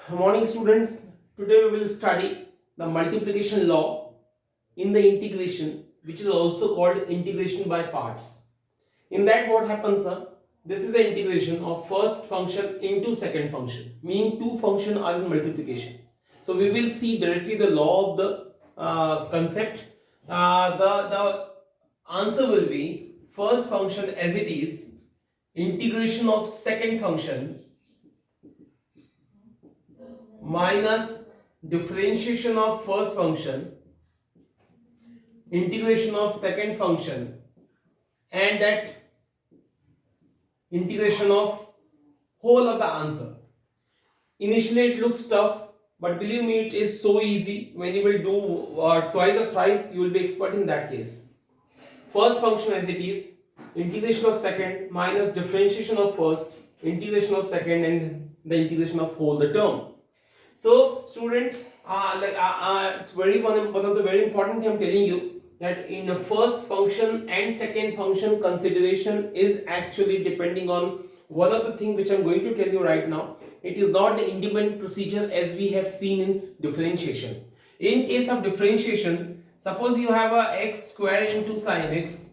Morning students, today we will study the multiplication law in the integration, which is also called integration by parts. In that what happens sir? This is the integration of first function into second function, meaning two functions are in multiplication. So we will see directly the law of the concept. The answer will be first function as it is, integration of second function minus differentiation of first function, integration of second function, and that integration of whole of the answer. Initially it looks tough, but believe me, it is so easy. When you will do twice or thrice, you will be expert in that case. First function as it is, integration of second minus differentiation of first, integration of second, and the integration of whole the term. So student, it's one of the very important thing I'm telling you, that in the first function and second function consideration is actually depending on one of the thing which I'm going to tell you right now. It is not the independent procedure as we have seen in differentiation. In case of differentiation, suppose you have a x square into sine x,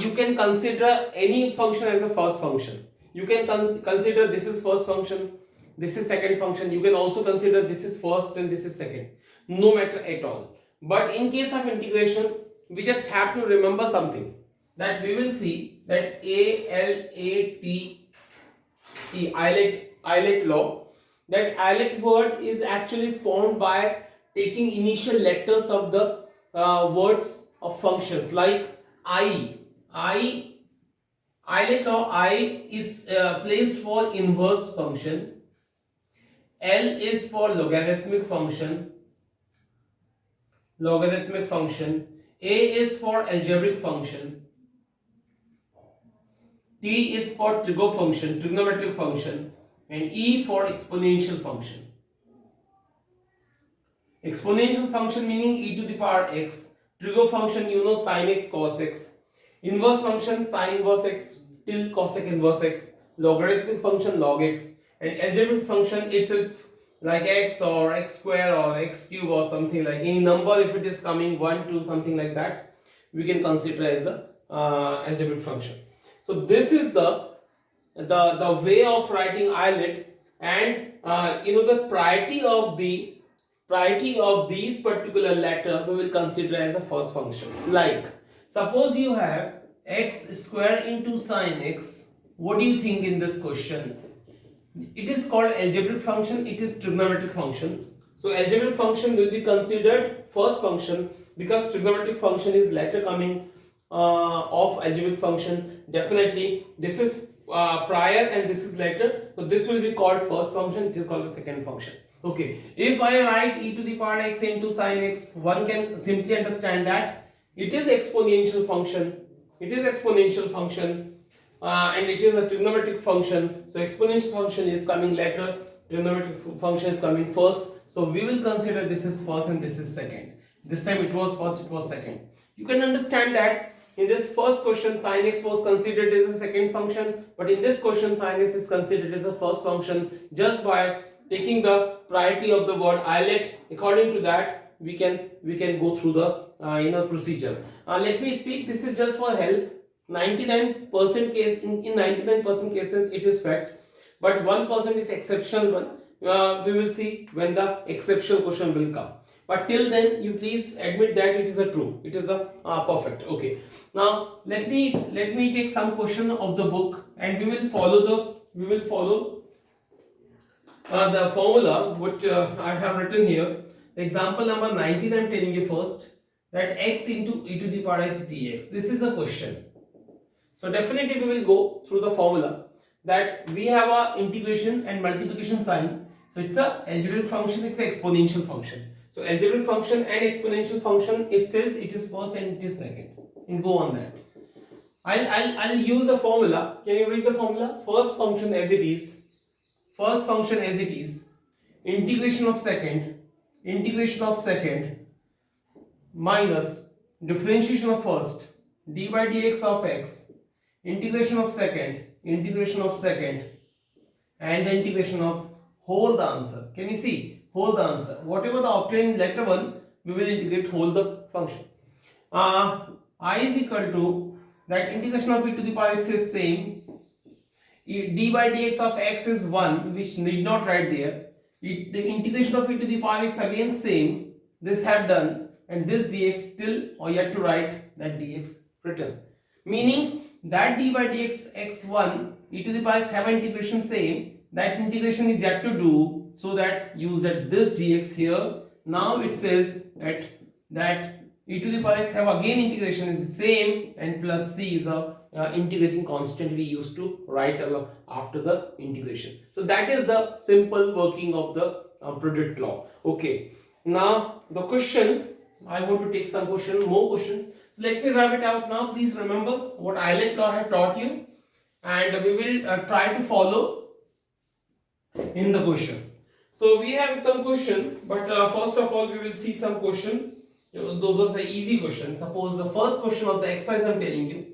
you can consider any function as a first function. You can consider this is first function, this is second function. You can also consider this is first and this is second, no matter at all. But in case of integration, we just have to remember something, that we will see that Eilert law, that Eilert word is actually formed by taking initial letters of the words of functions, like Eilert law, I is placed for inverse function, L is for logarithmic function, A is for algebraic function, T is for trigonometric function, and E for exponential function. Exponential function meaning e to the power x, trigo function you know sin x cos x, inverse function sin inverse x till cosec inverse x, logarithmic function log x, and algebraic function itself like x or x square or x cube or something, like any number if it is coming 1 2 something like that, we can consider as a algebraic function. So this is the way of writing Eilert, and the priority of these particular letter we will consider as a first function. Like suppose you have x square into sine x, what do you think in this question? It is called algebraic function, it is trigonometric function. So algebraic function will be considered first function because trigonometric function is later coming of algebraic function. Definitely this is prior and this is later, so this will be called first function, it is called the second function. Okay, if I write e to the power x into sine x, one can simply understand that it is exponential function, and it is a trigonometric function. So exponential function is coming later, trigonometric function is coming first. So we will consider this is first and this is second. This time it was first, it was second. You can understand that in this first question sin x was considered as a second function, but in this question sin x is considered as a first function just by taking the priority of the word Eilert. According to that, we can go through the procedure. Let me speak. This is just for help. 99% case in 99% cases it is fact, but 1% is exceptional one. We will see when the exceptional question will come. But till then, you please admit that it is a true. It is a perfect. Okay. Now let me take some question of the book, and we will follow the formula which I have written here. Example number 19 I am telling you first, that x into e to the power x dx. This is a question. So definitely we will go through the formula, that we have a integration and multiplication sign. So it's a algebraic function, it's an exponential function. So algebraic function and exponential function, it says it is first and it is second. And go on that. I'll use a formula. Can you read the formula? First function as it is, integration of second minus differentiation of first, d by dx of x, integration of second, and the integration of whole the answer. Can you see? Whole the answer. Whatever the obtained later one, we will integrate whole the function. I is equal to that integration of e to the power x is same. D by dx of x is 1, which need not write there. The integration of e to the power x again same. This have done, and this dx still or yet to write that dx written. Meaning that d by dx x1 e to the power x have an integration same. That integration is yet to do, so that use that this dx here. Now it says that e to the power x have again integration is the same, and plus c is a integrating constant we used to write after the integration. So that is the simple working of the product law. Okay, now the question, I want to take some more questions. So let me wrap it out now. Please remember what Eilert law I have taught you, and we will try to follow in the question. So we have some question, but first of all we will see some question. Those are easy questions. Suppose the first question of the exercise I am telling you,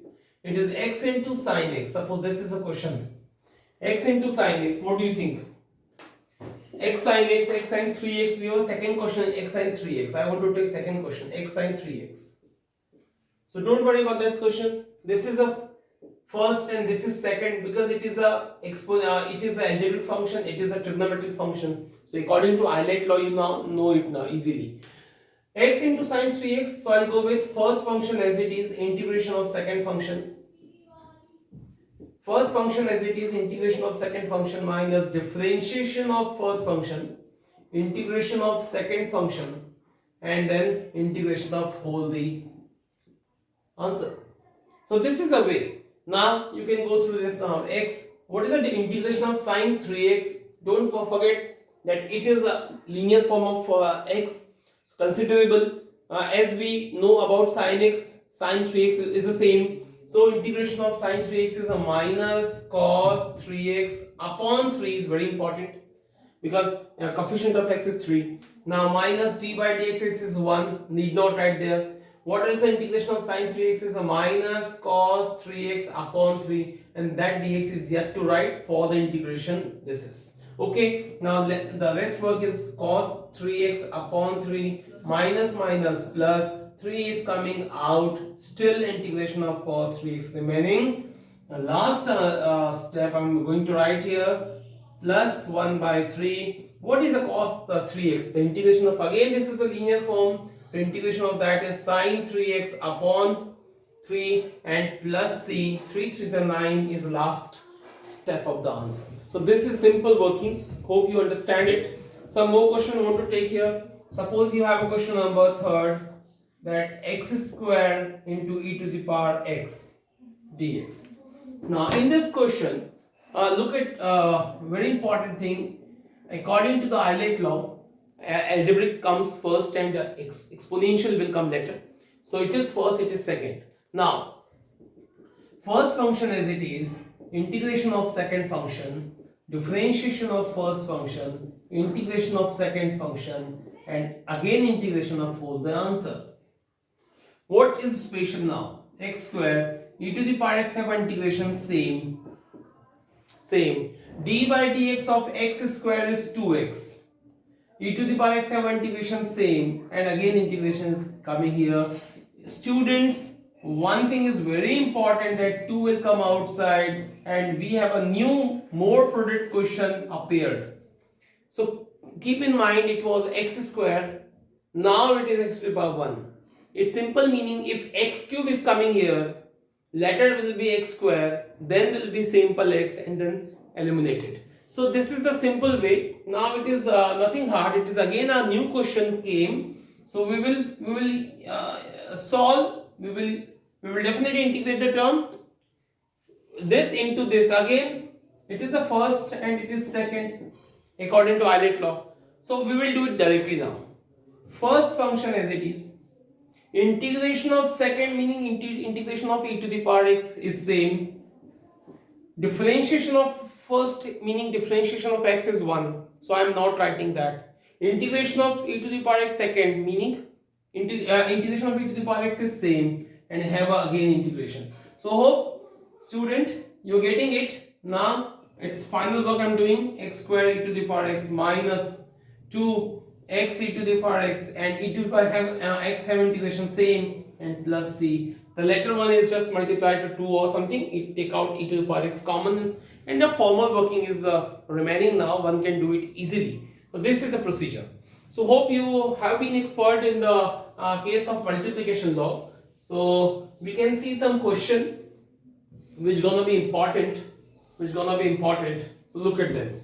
it is x into sine x. Suppose this is a question. X into sine x. What do you think? X sine x, x sine 3x. We have a second question, x sine 3x. I want to take second question, x sine 3x. So don't worry about this question. This is a first and this is second, because it is a it is an algebraic function. It is a trigonometric function. So according to Eilert law, you now know it now easily. X into sine 3x. So I'll go with first function as it is, integration of second function. First function as it is, integration of second function minus differentiation of first function, integration of second function, and then integration of whole the answer. So this is a way. Now you can go through this now. X, what is the integration of sine 3x? Don't forget that it is a linear form of x, considerable. As we know about sine x, sine 3x is the same. So integration of sine 3x is a minus cos 3x upon 3 is very important, because coefficient of x is 3. Now minus d by dx is 1, need not write there. What is the integration of sine 3x is a minus cos 3x upon 3, and that dx is yet to write for the integration this is. Okay, now the rest work is cos 3x upon 3 minus plus 3 is coming out, still integration of cos 3x remaining. The last step I'm going to write here, plus 1 by 3. What is the cos 3x? The integration of, again this is a linear form, so integration of that is sine 3x upon 3 and plus c, 3 3 is 9 is the last step of the answer. So this is simple working. Hope you understand it. Some more question I want to take here. Suppose you have a question number 3rd, that x square into e to the power x dx. Now in this question, look at very important thing. According to the Eilert law, algebraic comes first and exponential will come later. So it is first, it is second. Now first function as it is, integration of second function, differentiation of first function, integration of second function, and again integration of whole the answer. What is special now? X square, e to the power x have integration same. D by dx of x square is 2x. E to the power x have integration same, and again integration is coming here. Students, one thing is very important, that 2 will come outside and we have a new more product question appeared. So keep in mind it was x square, now it is x to the power 1. It's simple, meaning if x cube is coming here, later will be x square, then will be simple x, and then eliminated. So this is the simple way. Now it is nothing hard. It is again a new question came. So we will solve. We will definitely integrate the term this into this. Again it is a first and it is second according to Eilert law. So we will do it directly now. First function as it is, integration of second, meaning integration of e to the power x is same. Differentiation of first, meaning differentiation of x is 1, so I am not writing that. Integration of e to the power x second, meaning integration of e to the power x is same, and have again integration. So hope student you are getting it. Now It's final work I'm doing. X square e to the power x minus 2 x e to the power x, and e to the power have x have integration same, and plus c. The latter one is just multiplied to 2 or something. It take out e to the power x common, and the formal working is remaining now. One can do it easily. So this is the procedure. So hope you have been expert in the case of multiplication law. So we can see some question which gonna be important. So look at them.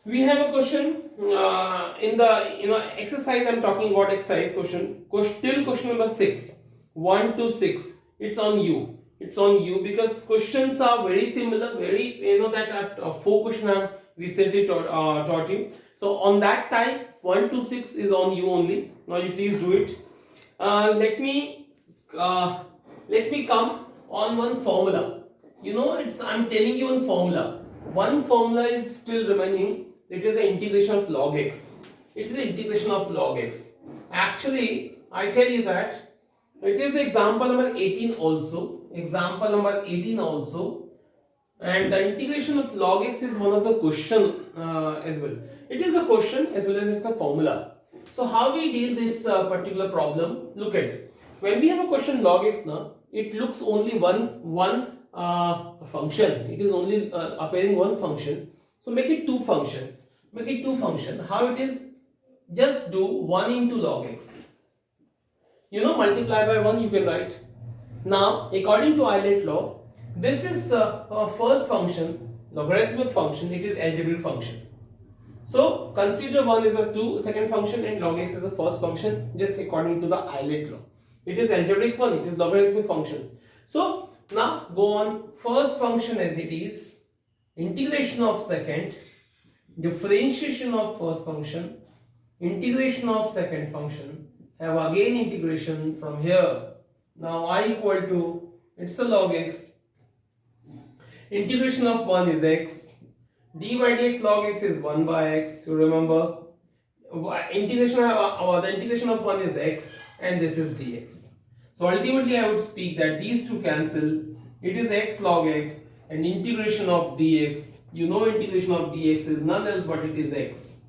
We have a question in the exercise. I'm talking about exercise question. Till question number 6, 1 to 6. It's on you. Because questions are very similar. Very that 4 question I've recently taught you. So on that time 1 to 6 is on you only. Now you please do it. Let me come on one formula. I'm telling you one formula. One formula is still remaining. It is the integration of log x. Actually, I tell you that it is example number 18 also. And the integration of log x is one of the question as well. It is a question as well as it's a formula. So how we deal this particular problem? Look at when we have a question log x now, it looks only one function. It is only appearing one function. So make it two function. How it is? Just do 1 into log x. Multiply by 1 you can write. Now according to Euler law, this is a first function, logarithmic function. It is algebraic function. So consider 1 is a second function and log x is a first function, just according to the Euler law. It is algebraic one, it is logarithmic function. So now go on. First function as it is, integration of second, differentiation of first function, integration of second function, have again integration from here. Now I equal to, it's a log x, integration of 1 is x, dy by dx log x is 1 by x. You remember, the integration of 1 is x and this is dx. So ultimately I would speak that these two cancel. It is x log x and integration of dx. Integration of dx is none else but it is x.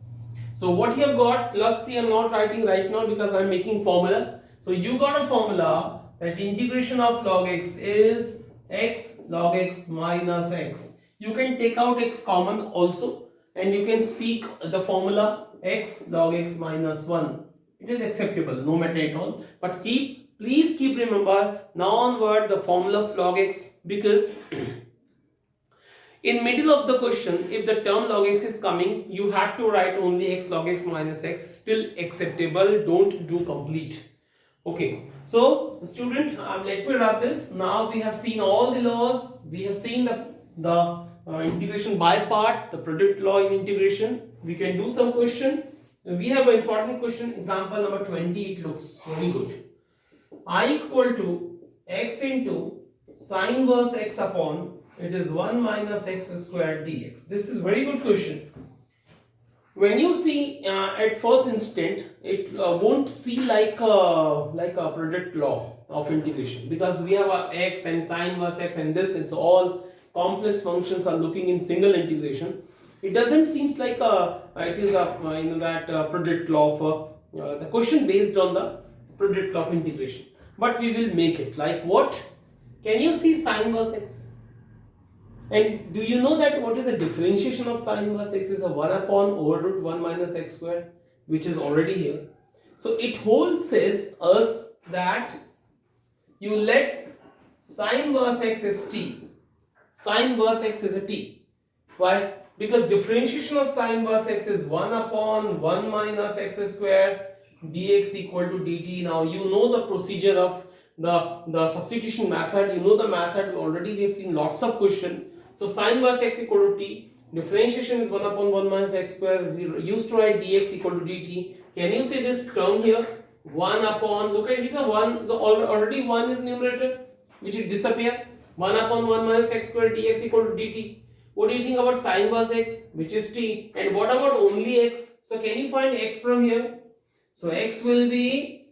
So what you have got plus c, I'm not writing right now because I'm making formula. So you got a formula that integration of log x is x log x minus x. You can take out x common also and you can speak the formula x log x minus 1. It is acceptable no matter at all. But please keep remember now onward the formula of log x, because in middle of the question if the term log x is coming, you have to write only x log x minus x. Still acceptable, don't do complete. Okay, so student, let me wrap this. Now we have seen all the laws. We have seen the integration by part, the product law in integration. We can do some question. We have an important question, example number 20. It looks very good. I equal to x into sine inverse x upon, it is 1 minus x squared dx. This is very good question. When you see at first instant, it won't see like a product law of integration, because we have a x and sine inverse x and this is all complex functions are looking in single integration. It doesn't seem like it is a that product law of the question based on the product law of integration. But we will make it like what? Can you see sine inverse x? And do you know that what is the differentiation of sine inverse x is a 1 upon over root 1 minus x square, which is already here. So it holds says us that you let sine inverse x is t. Sine inverse x is a t. Why? Because differentiation of sine inverse x is 1 upon 1 minus x square dx equal to dt. Now you know the procedure of the substitution method. You know the method. Already we have seen lots of questions. So sine inverse x equal to t, differentiation is 1 upon 1 minus x square. We used to write dx equal to dt. Can you see this term here? 1 upon, look at it, it's a 1, so already 1 is numerator, which will disappear. 1 upon 1 minus x square dx equal to dt. What do you think about sine inverse x, which is t? And what about only x? So can you find x from here? So x will be,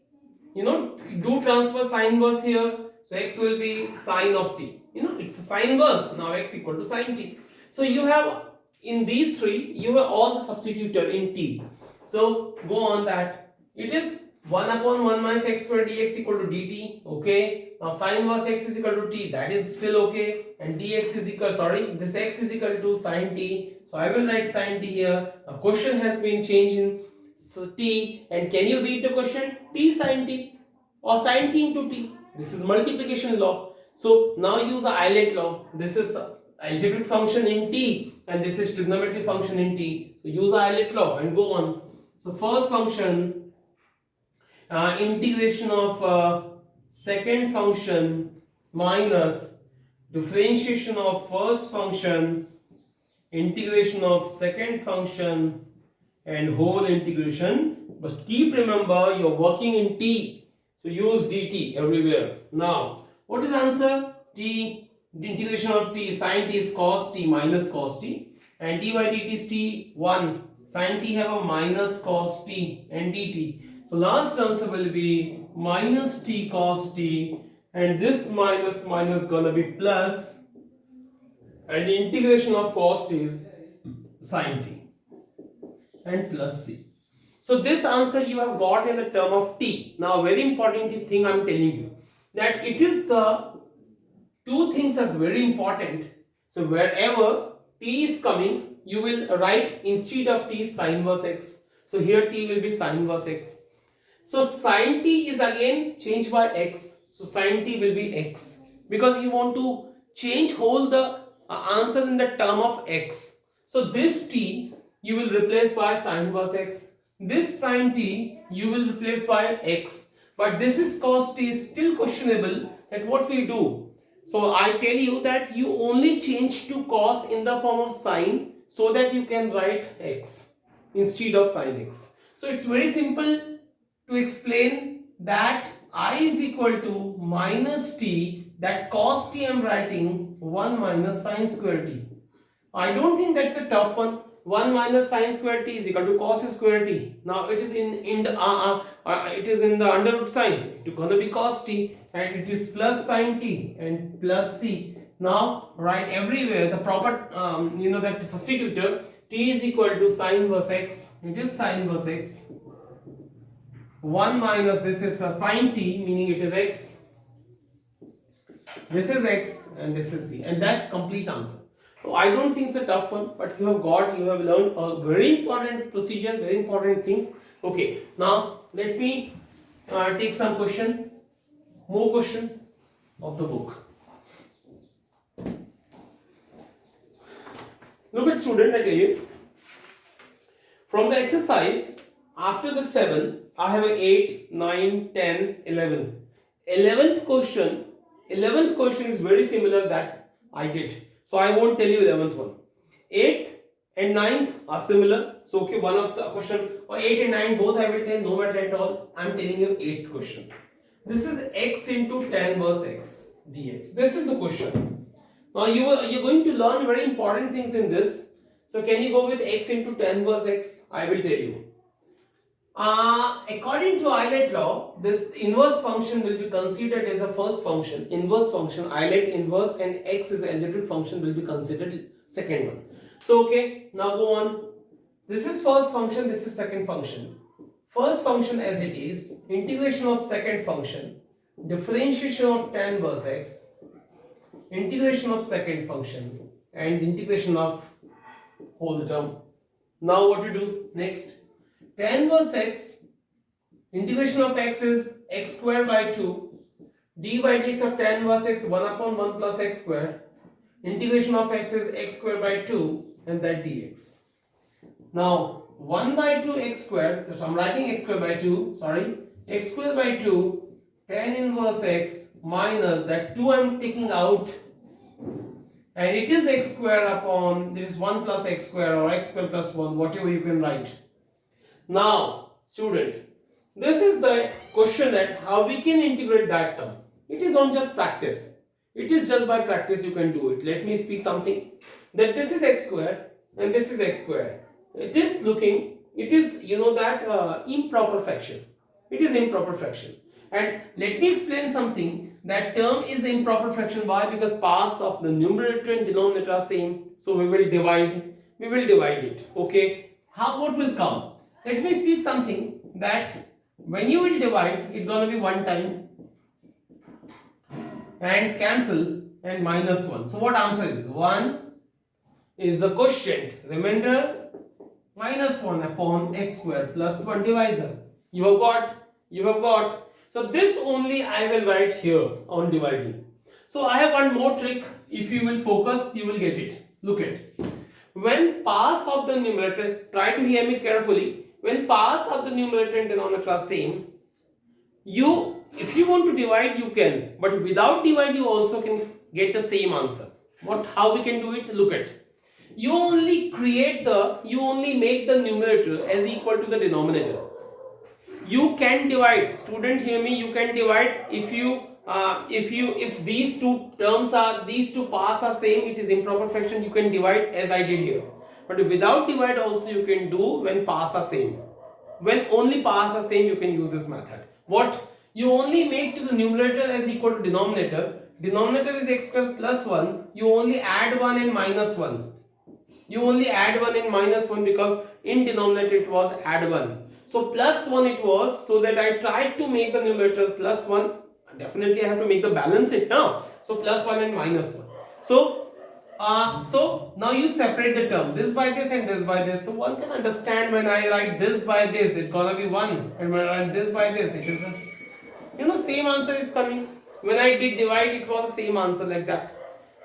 do transfer sine inverse here. So x will be sine of t. It's a sine inverse. Now x equal to sine t. So you have in these three, you have all the substitutor in t. So go on that. It is 1 upon 1 minus x square dx equal to dt. Okay. Now sine inverse x is equal to t. That is still okay. And dx is equal, this x is equal to sine t. So I will write sine t here. A question has been changed in t. And can you read the question? T sine t or sine t into t. This is multiplication law. So now use the Euler law. This is algebraic function in t and this is trigonometric function in t. So use the Euler law and go on. So first function, integration of second function minus differentiation of first function, integration of second function and whole integration. But keep remember you're working in t. So use dt everywhere. Now what is the answer? T, the integration of t, sine t is cos t minus cos t and dy dt is t 1. Sine t have a minus cos t and dt. So last answer will be minus t cos t and this minus minus gonna be plus and integration of cos t is sine t and plus c. So this answer you have got in the term of t. Now very important thing I am telling you that it is the two things as very important. So wherever t is coming you will write instead of t sine inverse x. So here t will be sine inverse x. So sine t is again changed by x. So sine t will be x because you want to change whole the answer in the term of x. So this t you will replace by sine inverse x. This sine t you will replace by x. But this is cos t is still questionable that what we do. So I tell you that you only change to cos in the form of sine so that you can write x instead of sine x. So it's very simple to explain that I is equal to minus t, that cos t I am writing 1 minus sine square t. I don't think that's a tough one. 1 minus sine square t is equal to cos square t. Now it is in the under root sign. It's going to be cos t and it is plus sine t and plus c. Now write everywhere the proper that substitutor t is equal to sine inverse x. It is sine inverse x. 1 minus this is a sine t, meaning it is x. This is x and this is c, and that's complete answer. So I don't think it's a tough one, but you have learned a very important procedure, very important thing. Okay, now let me take some more question of the book. Look at student, I tell you. From the exercise, after the 7, I have a 8, 9, 10, 11. 11th question is very similar that I did. So I won't tell you 11th one. 8th and 9th are similar. So okay, one of the question or 8 and 9 both I will tell, no matter at all. I am telling you 8th question. This is x into tan inverse x dx. This is the question. Now you're going to learn very important things in this. So can you go with x into tan inverse x? I will tell you. According to Euler law, this inverse function will be considered as a first function. Inverse function, Euler inverse, and x is algebraic function will be considered second one. So okay, now go on. This is first function, this is second function. First function as it is, integration of second function, differentiation of tan inverse x, integration of second function, and integration of whole term. Now what to do next? Tan inverse x, integration of x is x square by 2, dy by dx of tan inverse x 1 upon 1 plus x square, integration of x is x square by 2 and that dx. Now 1 by 2 x square, so I am writing x square by 2, x square by 2 tan inverse x minus that 2 I am taking out and it is x square upon, this is 1 plus x square or x square plus 1, whatever you can write. Now, student, this is the question that how we can integrate that term. It is on just practice. It is just by practice you can do it. Let me speak something. That this is x square and this is x square. It is improper fraction. It is improper fraction. And let me explain something. That term is improper fraction. Why? Because parts of the numerator and denominator are same. So we will divide. We will divide it. Okay. How what will come? Let me speak something that when you will divide, it's gonna be one time and cancel and minus 1. So what answer is? 1 is the quotient. Remainder minus 1 upon x square plus 1 divisor. You have got. You have got. So this only I will write here on dividing. So I have one more trick. If you will focus, you will get it. Look at. When parts of the numerator, try to hear me carefully. When parts of the numerator and denominator are same, if you want to divide, you can. But without divide, you also can get the same answer. How we can do it? Look at. You only make the numerator as equal to the denominator. You can divide, student, hear me, you can divide if these two parts are same, it is improper fraction, you can divide as I did here. But without divide also you can do when parts are same. When only parts are same, you can use this method. What? You only make to the numerator as equal to denominator. Denominator is x square plus 1. You only add 1 and minus 1. You only add 1 and minus 1 because in denominator it was add 1. So plus 1 it was, so that I tried to make the numerator plus 1. Definitely I have to make the balance it now. So plus 1 and minus 1. So now you separate the term, this by this and this by this. So one can understand when I write this by this, it's gonna be 1. And when I write this by this, it is same answer is coming. When I did divide, it was the same answer like that.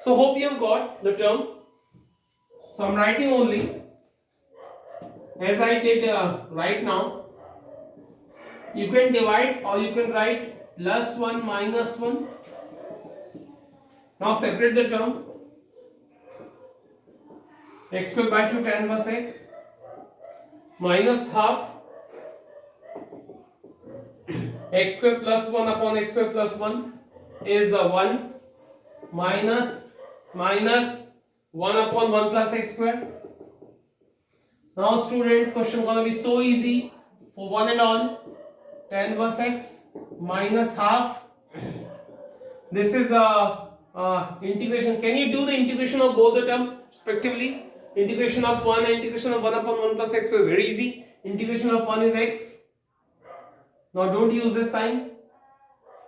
So hope you have got the term. So I'm writing only as I did right now. You can divide or you can write plus 1 minus 1. Now separate the term. X square by 2 tan inverse x minus half x square plus 1 upon x square plus 1 is 1 minus 1 upon 1 plus x square. Now student, question gonna be so easy for one and all. Tan inverse x minus half. This is integration. Can you do the integration of both the term respectively? Integration of 1 and integration of 1 upon 1 plus x square, very easy. Integration of 1 is x. Now don't use this sign.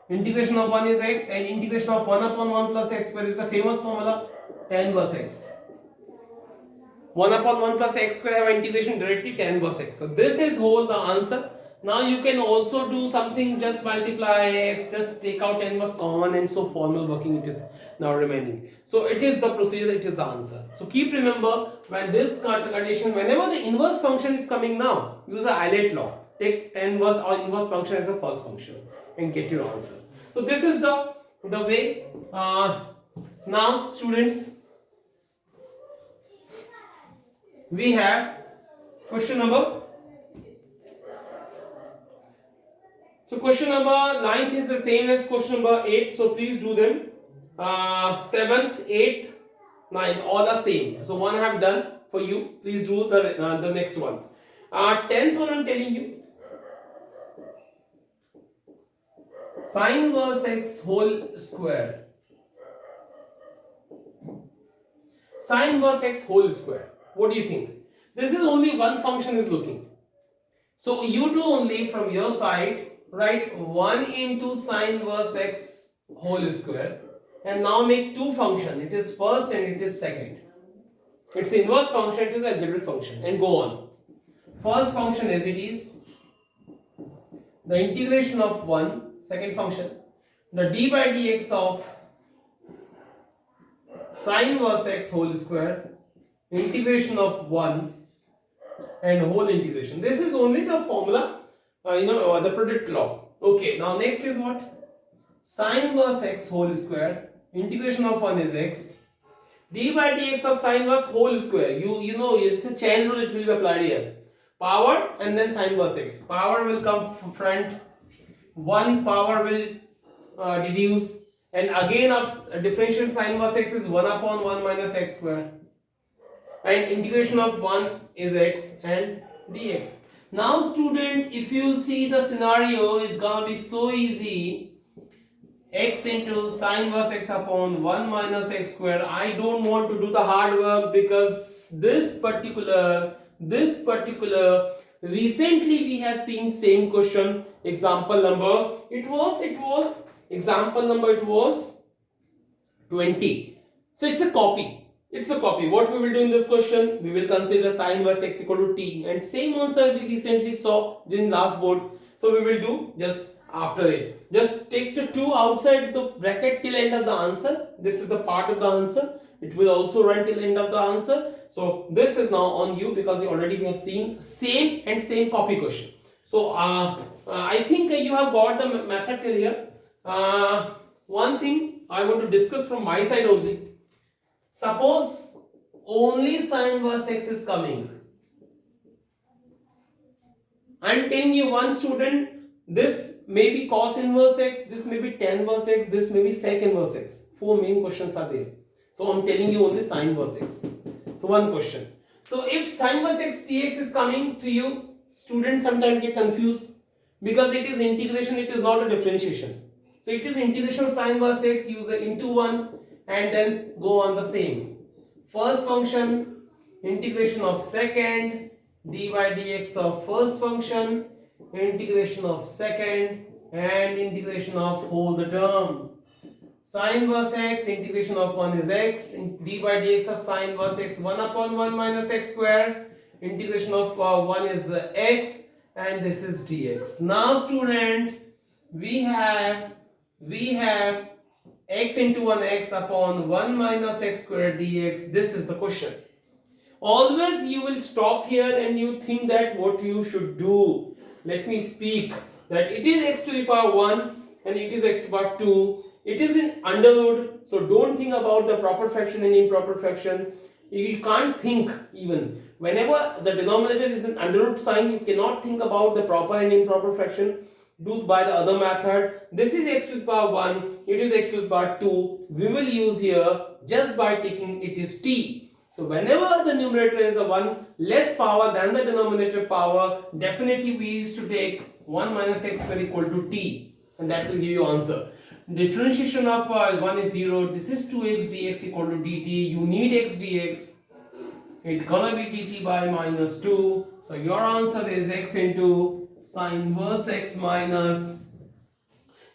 Integration of 1 is x and integration of 1 upon 1 plus x square is the famous formula tan inverse x. 1 upon 1 plus x square have integration directly tan inverse x. So this is whole the answer. Now you can also do something, just multiply x, just take out tan inverse common, and so formal working it is now remaining. So it is the procedure, it is the answer. So keep remember, when this condition, whenever the inverse function is coming now, use the Eilert law. Take tan inverse or inverse function as a first function and get your answer. So this is the way. Now students, we have question number. So question number 9th is the same as question number 8. So please do them. 7th, 8th, 9th, all are same. So one I have done for you. Please do the next one. 10th one I'm telling you. Sine inverse x whole square. Sine inverse x whole square. What do you think? This is only one function is looking. So you do only from your side write 1 into sine inverse x whole square and now make two functions. It is first and it is second. It's inverse function, it is algebraic function, and go on. First function as it is the integration of 1, second function, the d by dx of sine inverse x whole square, integration of 1 and whole integration. This is only the formula, the product law. Okay, now next is what? Sine inverse x whole square, integration of 1 is x, d by dx of sine inverse whole square. You know it's a chain rule, it will be applied here. Power and then sine inverse x. Power will come front, 1 power will deduce, and again of differential sine inverse x is 1 upon 1 minus x square, and integration of 1 is x and dx. Now student, if you'll see the scenario is gonna be so easy. X into sine inverse x upon 1 minus x square. I don't want to do the hard work because this particular recently we have seen same question. Example number it was example number it was 20. So it's a copy. It's a copy. What we will do in this question? We will consider sine inverse x equal to t, and same answer we recently saw in last board. So we will do just after it. Just take the 2 outside the bracket till end of the answer. This is the part of the answer. It will also run till end of the answer. So this is now on you because you already have seen same copy question. So I think you have got the method till here. One thing I want to discuss from my side only. Suppose only sine inverse x is coming. I am telling you one student, this may be cos inverse x, this may be tan inverse x, this may be sec inverse x. 4 main questions are there. So I am telling you only sine inverse x. So one question. So if sine inverse x dx is coming to you, students sometimes get confused because it is integration, it is not a differentiation. So it is integration of sine inverse x, use a into 1 and then go on the same. First function, integration of second, d by dx of first function, integration of second, and integration of whole the term. Sine inverse x, integration of 1 is x, d by dx of sine inverse x 1 upon 1 minus x square, integration of 1 is x, and this is dx. Now student, we have x into 1x upon 1 minus x square dx. This is the question. Always you will stop here and you think that what you should do. Let me speak that it is x to the power 1 and it is x to the power 2. It is in under root, so don't think about the proper fraction and improper fraction. You can't think even. Whenever the denominator is an under root sign, you cannot think about the proper and improper fraction. Do by the other method. This is x to the power 1, it is x to the power 2. We will use here just by taking it is t. So whenever the numerator is a 1 less power than the denominator power, definitely we used to take 1 minus x square equal to t, and that will give you answer. Differentiation of 1 is 0. This is 2x dx equal to dt. You need x dx. It's gonna be dt by minus 2. So your answer is x into sine inverse x minus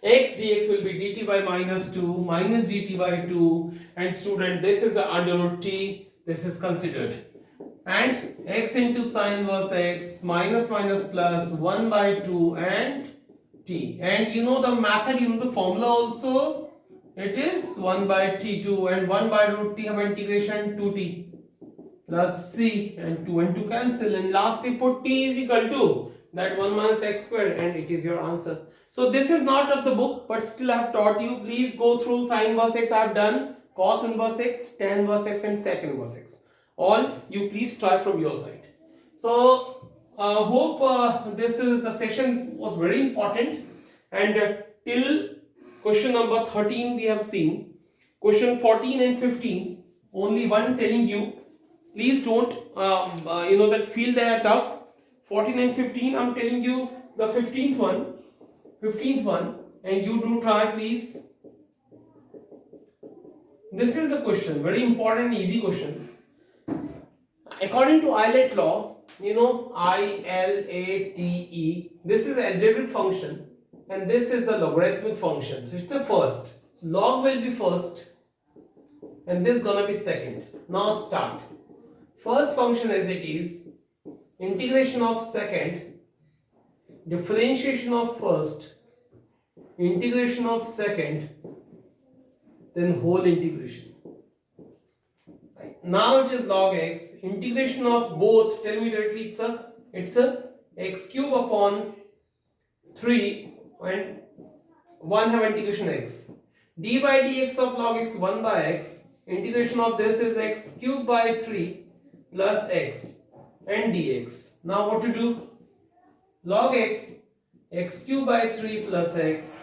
x dx will be dt by minus 2 minus dt by 2, and student, this is a under root t, this is considered, and x into sine inverse x minus minus plus 1 by 2 and t, and you know the method, you know the formula also, it is 1 by t2 and 1 by root t have integration 2t plus c, and 2 and 2 cancel, and lastly put t is equal to that 1 minus x squared, and it is your answer. So this is not of the book, but still I have taught you. Please go through sine inverse x I have done, cos inverse x, tan inverse x, and sec inverse x. All you please try from your side. So hope this is the session was very important, and till question number 13 we have seen. Question 14 and 15, only one telling you. Please don't that feel they are tough. 14 and 15, I'm telling you the 15th one, and you do try please. This is the question, very important, easy question. According to Eilert law, ILATE, this is algebraic function and this is the logarithmic function. So it's the first. So log will be first and this gonna be second. Now start. First function as it is, integration of second, differentiation of first, integration of second, then whole integration. Now it is log x, integration of both, tell me directly, it's a x cube upon 3 and 1 have integration x. D by dx of log x 1 by x, integration of this is x cube by 3 plus x and dx. Now what to do? Log x, x cube by 3 plus x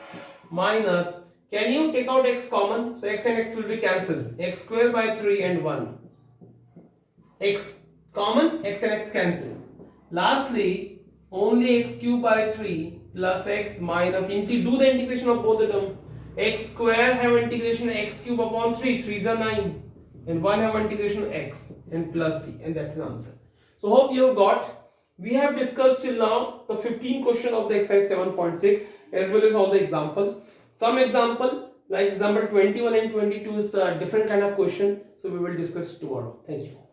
minus, can you take out x common? So x and x will be cancelled. X square by 3 and 1. X common, x and x cancel. Lastly, only x cube by 3 plus x minus do the integration of both the term. X square have integration x cube upon 3, 3 is a 9, and 1 have integration x and plus c, and that's the answer. So hope you have got. We have discussed till now the 15 question of the exercise 7.6 as well as all the example. Some example like example 21 and 22 is a different kind of question, so we will discuss tomorrow. Thank you.